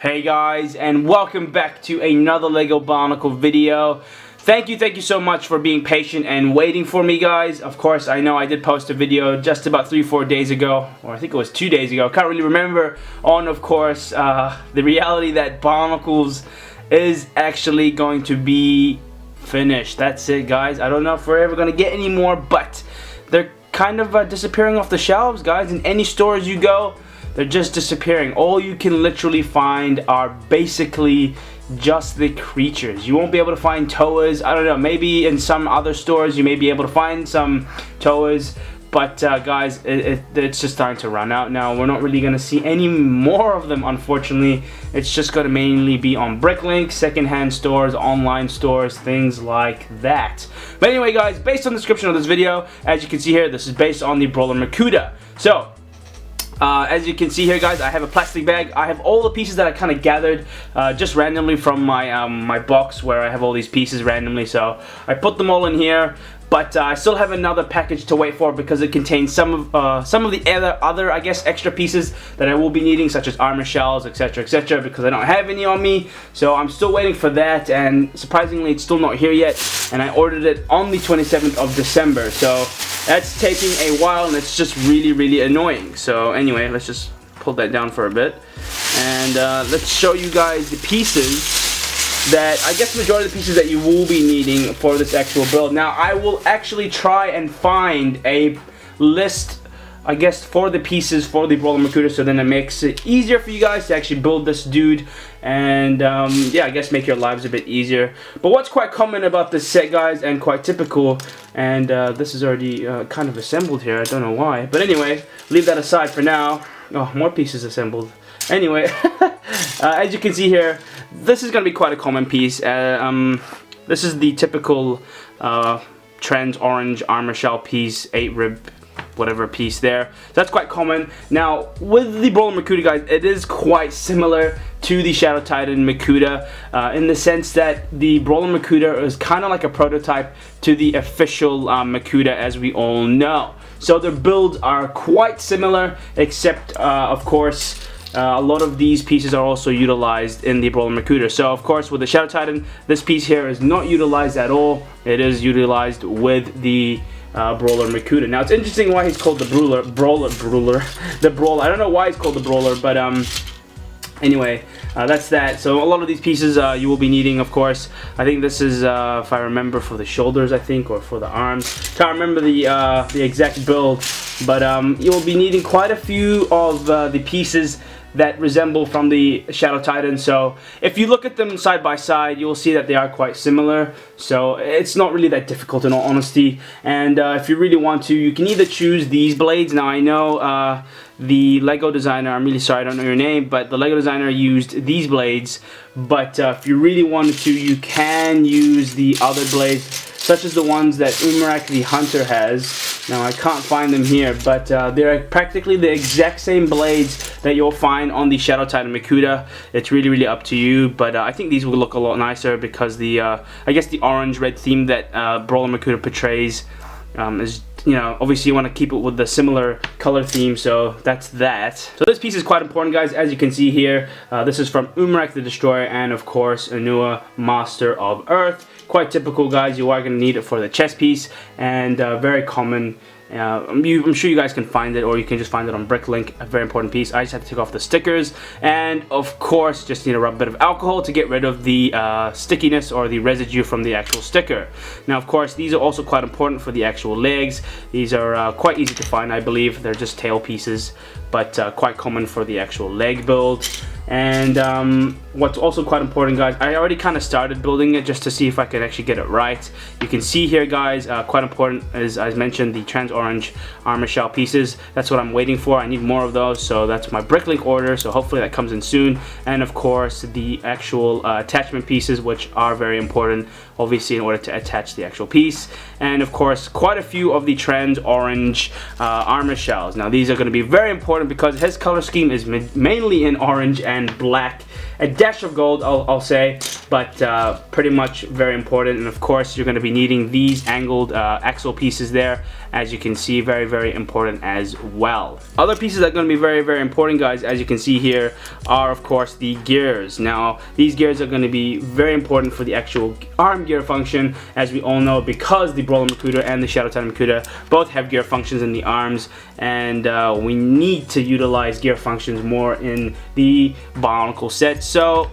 Hey guys, and welcome back to another Lego Bionicle video. Thank you so much for being patient and waiting for me, guys. Of course, I know I did post a video just about 3-4 days ago, or I think it was 2 days ago. I can't really remember on, of course, the reality that Bionicles is actually going to be finished. That's it, guys. I don't know if we're ever going to get any more, but they're kind of disappearing off the shelves, guys. In any stores you go, they're just disappearing. All you can literally find are basically just the creatures. You won't be able to find toas. I don't know, maybe in some other stores you may be able to find some toas, but guys, it's just starting to run out now. We're not really going to see any more of them, unfortunately. It's just going to mainly be on Bricklink, secondhand stores, online stores, things like that. But anyway, guys, based on the description of this video, as you can see here, this is based on the Brawler Makuta. So as you can see here, guys, I have a plastic bag. I have all the pieces that I kind of gathered just randomly from my my box where I have all these pieces randomly. So I put them all in here, but I still have another package to wait for because it contains some of the other I guess extra pieces that I will be needing, such as armor shells, etc., because I don't have any on me. So I'm still waiting for that, and surprisingly, it's still not here yet. And I ordered it on the 27th of December. So that's taking a while, and it's just really annoying. So anyway, let's just pull that down for a bit, and let's show you guys the pieces that I guess the majority of the pieces that you will be needing for this actual build. Now I will actually try and find a list, I guess, for the pieces for the Brawler Makuta, so then it makes it easier for you guys to actually build this dude, and yeah, I guess make your lives a bit easier. But what's quite common about this set, guys, and quite typical, and this is already kind of assembled here, I don't know why, but anyway, leave that aside for now. Oh, more pieces assembled. Anyway, as you can see here, this is going to be quite a common piece. This is the typical trans orange armor shell piece, 8-rib whatever piece there. So that's quite common. Now with the Brawler Makuta, guys, it is quite similar to the Shadow Titan Makuta in the sense that the Brawler Makuta is kind of like a prototype to the official Makuta, as we all know. So their builds are quite similar, except of course a lot of these pieces are also utilized in the Brawler Makuta. So of course with the Shadow Titan, this piece here is not utilized at all. It is utilized with the Brawler Makuta. Now it's interesting why he's called the Brawler. I don't know why he's called the Brawler, but anyway, that's that. So a lot of these pieces you will be needing, of course. I think this is, if I remember, for the shoulders, I think, or for the arms. Can't remember the exact build, but you will be needing quite a few of the pieces that resemble from the Shadow Titan. So if you look at them side by side, you'll see that they are quite similar. So it's not really that difficult, in all honesty. And if you really want to, you can either choose these blades. Now I know the Lego designer, I'm really sorry I don't know your name, but the Lego designer used these blades. But if you really wanted to, you can use the other blades, such as the ones that Umarak the Hunter has. Now I can't find them here, but they're practically the exact same blades that you'll find on the Shadow Titan Makuta. It's really up to you, but I think these will look a lot nicer because the I guess the orange-red theme that Brawler Makuta portrays is, you know, obviously you want to keep it with the similar color theme, so that's that. So this piece is quite important, guys, as you can see here. This is from Umarak the Destroyer and of course Anua, Master of Earth. Quite typical, guys. You are going to need it for the chest piece, and very common. I'm sure you guys can find it, or you can just find it on Bricklink. A very important piece. I just had to take off the stickers, and of course just need to rub a bit of alcohol to get rid of the stickiness or the residue from the actual sticker. Now of course these are also quite important for the actual legs. These are quite easy to find, I believe. They're just tail pieces, but quite common for the actual leg build. And what's also quite important, guys, I already kind of started building it just to see if I could actually get it right. You can see here, guys, quite important is, as mentioned, the trans orange armor shell pieces. That's what I'm waiting for. I need more of those, so that's my Bricklink order, so hopefully that comes in soon. And of course the actual attachment pieces, which are very important, obviously, in order to attach the actual piece. And of course quite a few of the trans orange armor shells. Now these are going to be very important because his color scheme is mainly in orange and black, a dash of gold, I'll say, but pretty much very important. And of course, you're going to be needing these angled axle pieces there, as you can see, very important as well. Other pieces that are going to be very important, guys, as you can see here, are of course the gears. Now, these gears are going to be very important for the actual arm gear function, as we all know, because the Brawler Makuta and the Shadow Titan Makuta both have gear functions in the arms, and we need to utilize gear functions more in the Bionicle set. So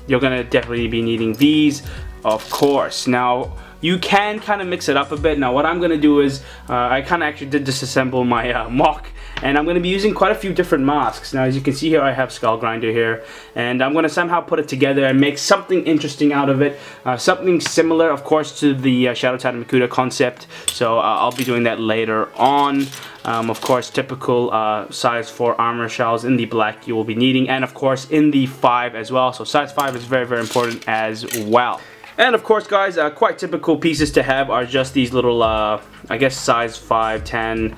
you're gonna definitely be needing these, of course. Now, you can kind of mix it up a bit. Now, what I'm gonna do is I kind of actually did disassemble my mock, and I'm going to be using quite a few different masks. Now, as you can see here, I have Skull Grinder here, and I'm going to somehow put it together and make something interesting out of it. Something similar, of course, to the Shadow Titan Makuta concept. So I'll be doing that later on. Of course, typical size 4 armor shells in the black you will be needing, and of course in the 5 as well. So size 5 is very important as well. And of course, guys, quite typical pieces to have are just these little, I guess, size 5, 10,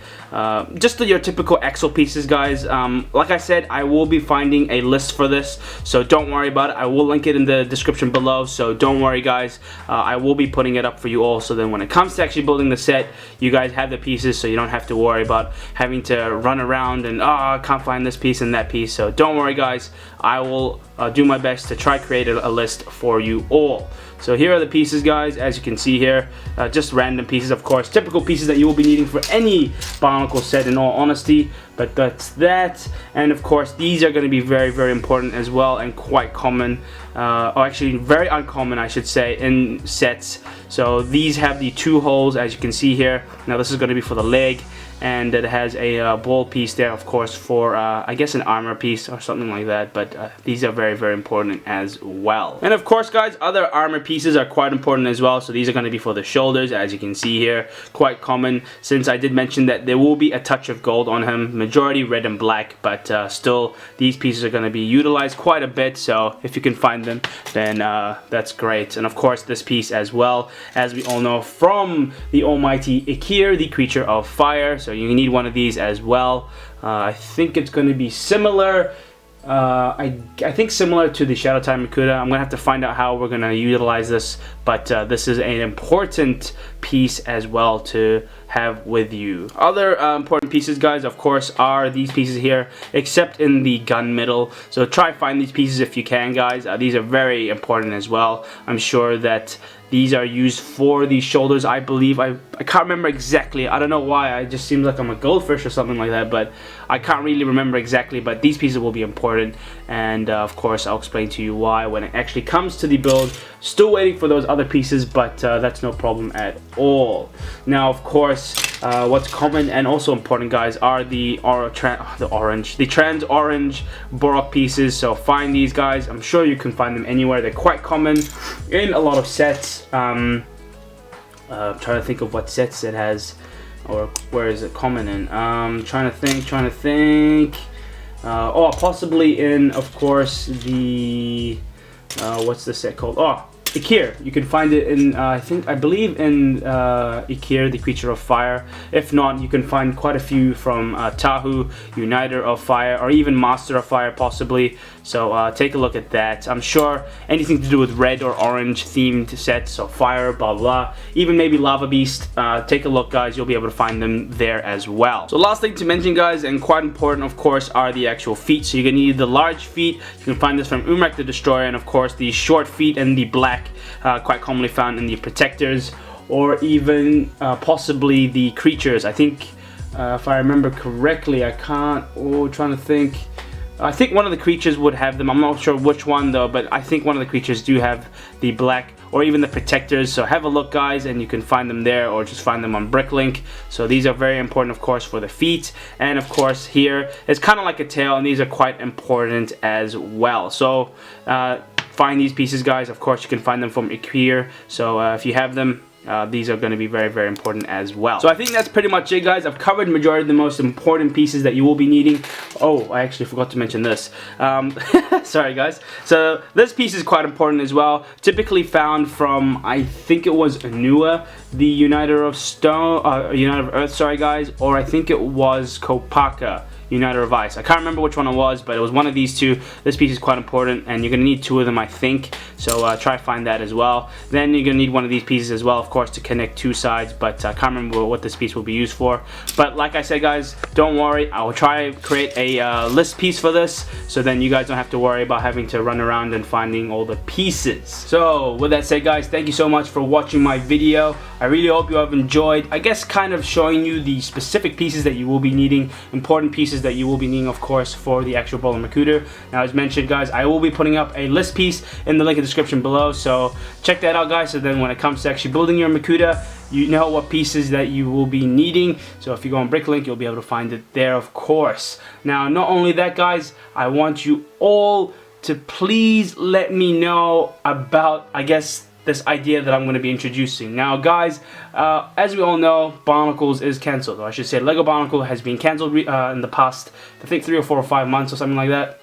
just your typical axle pieces, guys. Like I said, I will be finding a list for this, so don't worry about it. I will link it in the description below, so don't worry, guys. I will be putting it up for you all, so then when it comes to actually building the set, you guys have the pieces, so you don't have to worry about having to run around and, I can't find this piece and that piece. So don't worry, guys. I will do my best to try create a list for you all. So here are the pieces, guys, as you can see here, just random pieces, of course, typical pieces that you will be needing for any Bionicle set, in all honesty, but that's that. And of course, these are going to be very important as well, and quite common, or actually very uncommon, I should say, in sets. So these have the 2 holes, as you can see here. Now this is going to be for the leg, and it has a ball piece there, of course, for I guess an armor piece or something like that, but these are very important as well. And of course, guys, other armor pieces are quite important as well. So these are going to be for the shoulders, as you can see here, quite common, since I did mention that there will be a touch of gold on him, majority red and black, but still these pieces are going to be utilized quite a bit. So if you can find them, then that's great. And of course, this piece as well, as we all know from the almighty Ikir, the creature of fire. So you need one of these as well. I think it's going to be similar. I think similar to the Shadow Titan Makuta. I'm going to have to find out how we're going to utilize this, but this is an important piece as well to have with you. Other important pieces, guys, of course, are these pieces here, except in the gun middle. So try find these pieces if you can, guys. These are very important as well. I'm sure that these are used for the shoulders, I believe. I can't remember exactly. I don't know why. It just seems like I'm a goldfish or something like that, but I can't really remember exactly. But these pieces will be important, and of course, I'll explain to you why when it actually comes to the build. Still waiting for those other pieces, but that's no problem at all. Now, of course, what's common and also important, guys, are the trans orange Borok pieces. So find these, guys. I'm sure you can find them anywhere. They're quite common in a lot of sets. I'm trying to think of what sets it has, or where is it common in. Trying to think. Oh, possibly in, of course, the what's the set called? Oh, Ikir. You can find it in, I believe in Ikir, the creature of fire. If not, you can find quite a few from Tahu, Uniter of Fire, or even Master of Fire, possibly. So take a look at that. I'm sure anything to do with red or orange themed sets, so fire, blah blah, even maybe Lava Beast. Take a look, guys. You'll be able to find them there as well. So last thing to mention, guys, and quite important, of course, are the actual feet. So you're gonna need the large feet. You can find this from Umrak the Destroyer, and of course the short feet and the black, quite commonly found in the protectors, or even possibly the creatures. I think if I remember correctly, trying to think. I think one of the creatures would have them. I'm not sure which one though, but I think one of the creatures do have the black, or even the protectors. So have a look, guys, and you can find them there, or just find them on Bricklink. So these are very important, of course, for the feet. And of course here it's kind of like a tail, and these are quite important as well. So find these pieces, guys. Of course, you can find them from Ikir. So if you have them, these are going to be very important as well. So I think that's pretty much it, guys. I've covered majority of the most important pieces that you will be needing. Oh, I actually forgot to mention this. Sorry, guys. So this piece is quite important as well. Typically found from, I think it was Anua, the Uniter of Stone, Uniter of Earth, sorry, guys, or I think it was Kopaka, uniter vice. I can't remember which one it was, but it was one of these two. This piece is quite important, and you're going to need two of them, I think, so try to find that as well. Then you're going to need one of these pieces as well, of course, to connect two sides, but I can't remember what this piece will be used for. But like I said, guys, don't worry, I will try to create a list piece for this, so then you guys don't have to worry about having to run around and finding all the pieces. So with that said, guys, thank you so much for watching my video. I really hope you have enjoyed, I guess, kind of showing you the specific pieces that you will be needing, important pieces that you will be needing, of course, for the actual Brawler Makuta. Now, as mentioned, guys, I will be putting up a list piece in the link in the description below, so check that out, guys. So then when it comes to actually building your Makuta, you know what pieces that you will be needing. So if you go on Bricklink, you'll be able to find it there, of course. Now, not only that, guys, I want you all to please let me know about, I guess, this idea that I'm going to be introducing. Now, guys, as we all know, Bionicles is cancelled, or I should say Lego Bionicle has been cancelled in the past, I think 3 or 4 or 5 months or something like that.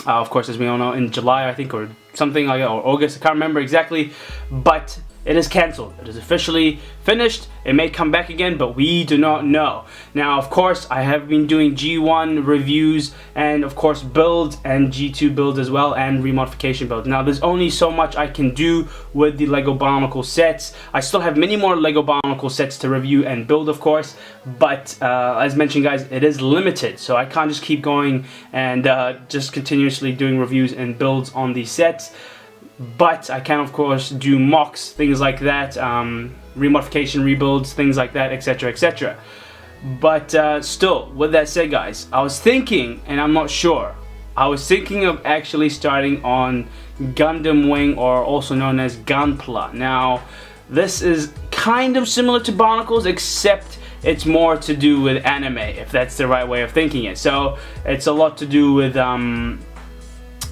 Of course, as we all know, in July, I think, or something like that, or August, I can't remember exactly, but it is cancelled. It is officially finished. It may come back again, but we do not know. Now, of course, I have been doing G1 reviews and, of course, builds, and G2 builds as well, and remodification builds. Now, there's only so much I can do with the Lego Bionicle sets. I still have many more Lego Bionicle sets to review and build, of course, but as mentioned, guys, it is limited, so I can't just keep going and just continuously doing reviews and builds on these sets. But I can, of course, do mocks, things like that, remodification, rebuilds, things like that, etc, etc. But still, with that said, guys, I was thinking, and I'm not sure, I was thinking of actually starting on Gundam Wing, or also known as Gunpla. Now, this is kind of similar to Bionicles, except it's more to do with anime, if that's the right way of thinking it. So it's a lot to do with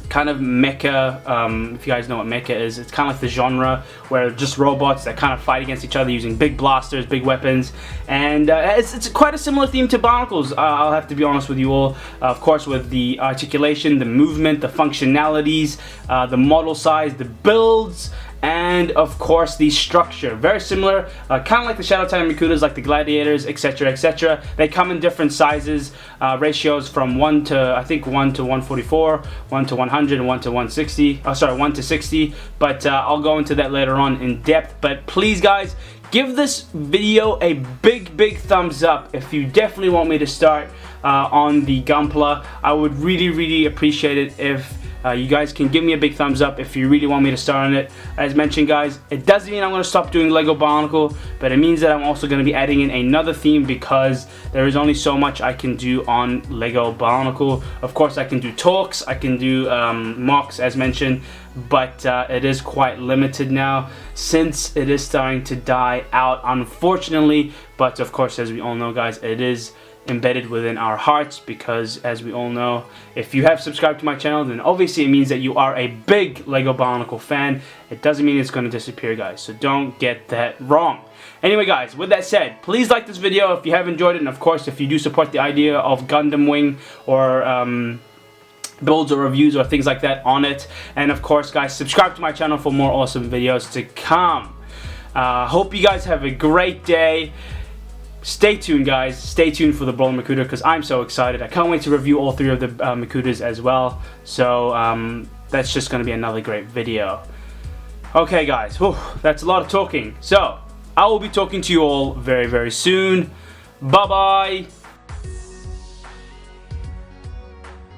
kind of mecha. If you guys know what mecha is, it's kind of like the genre where just robots that kind of fight against each other using big blasters, big weapons, and it's quite a similar theme to Bionicles. I'll have to be honest with you all. Of course, with the articulation, the movement, the functionalities, the model size, the builds, and of course the structure. Very similar, kind of like the Shadow Titan Makutas, like the Gladiators, etc, etc. They come in different sizes, ratios from 1 to, I think, 1 to 144, 1 to 100, and 1 to 160. Oh, sorry, 1 to 60. But I'll go into that later on in depth. But please, guys, give this video a big thumbs up if you definitely want me to start on the Gunpla. I would really appreciate it if you guys can give me a big thumbs up if you really want me to start on it. As mentioned, guys, it doesn't mean I'm going to stop doing Lego Bionicle, but it means that I'm also going to be adding in another theme, because there is only so much I can do on Lego Bionicle. Of course, I can do talks, I can do mocks, as mentioned, but it is quite limited now, since it is starting to die out, unfortunately. But of course, as we all know, guys, it is embedded within our hearts, because as we all know, if you have subscribed to my channel, then obviously it means that you are a big Lego Bionicle fan. It doesn't mean it's going to disappear, guys, so don't get that wrong. Anyway, guys, with that said, please like this video if you have enjoyed it, and of course, if you do support the idea of Gundam Wing, or builds or reviews or things like that on it. And of course, guys, subscribe to my channel for more awesome videos to come. Hope you guys have a great day. Stay tuned, guys. Stay tuned for the Brawler Makuta, because I'm so excited. I can't wait to review all 3 of the Makutas as well. So that's just going to be another great video. Okay, guys. Whew, that's a lot of talking. So I will be talking to you all very soon. Bye-bye.